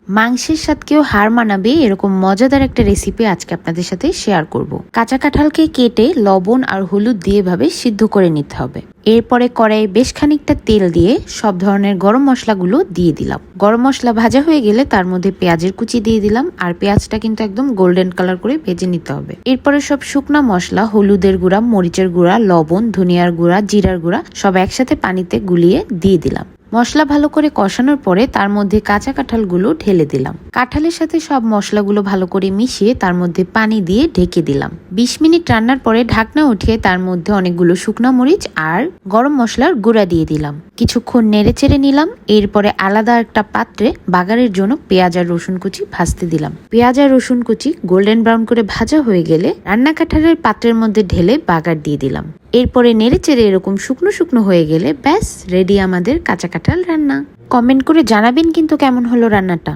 মাংসের স্বাদকেও হার মানাবে এরকম মজাদার একটা রেসিপি আজকে আপনাদের সাথে শেয়ার করব। কাঁচা কাঁঠালকে কেটে লবণ আর হলুদ দিয়ে ভাবে সিদ্ধ করে নিতে হবে। এরপরে কড়াইয়ে বেশ খানিকটা তেল দিয়ে সব ধরনের গরম মশলাগুলো দিয়ে দিলাম। গরম মশলা ভাজা হয়ে গেলে তার মধ্যে পেঁয়াজের কুচি দিয়ে দিলাম, আর পেঁয়াজটা কিন্তু একদম গোল্ডেন কালার করে ভেজে নিতে হবে। এরপরে সব শুকনা মশলা, হলুদের গুঁড়া, মরিচের গুঁড়া, লবণ, ধনিয়ার গুঁড়া, জিরার গুঁড়া সব একসাথে পানিতে গুলিয়ে দিয়ে দিলাম। মশলা ভালো করে কষানোর পরে তার মধ্যে কাঁচা কাঁঠালগুলো ঢেলে দিলাম। কাঁঠালের সাথে সব মশলাগুলো ভালো করে মিশিয়ে তার মধ্যে পানি দিয়ে ঢেকে দিলাম। 20 মিনিট রান্নার পরে ঢাকনা উঠিয়ে তার মধ্যে অনেকগুলো শুকনো মরিচ আর গরম মশলার গুঁড়া দিয়ে দিলাম। কিছুক্ষণ নেড়ে চেড়ে নিলাম। এরপরে আলাদা একটা পাত্রে বাগারের জন্য পেঁয়াজ আর রসুন কুচি ভাজতে দিলাম। পেঁয়াজ আর রসুন কুচি গোল্ডেন ব্রাউন করে ভাজা হয়ে গেলে রান্না কাঁঠালের পাত্রের মধ্যে ঢেলে বাগার দিয়ে দিলাম। এরপরে নেড়ে চেড়ে এরকম শুকনো শুকনো হয়ে গেলে ব্যাস রেডি আমাদের কাঁচা কাঁঠাল রান্না। কমেন্ট করে জানাবেন কিন্তু কেমন হলো রান্নাটা।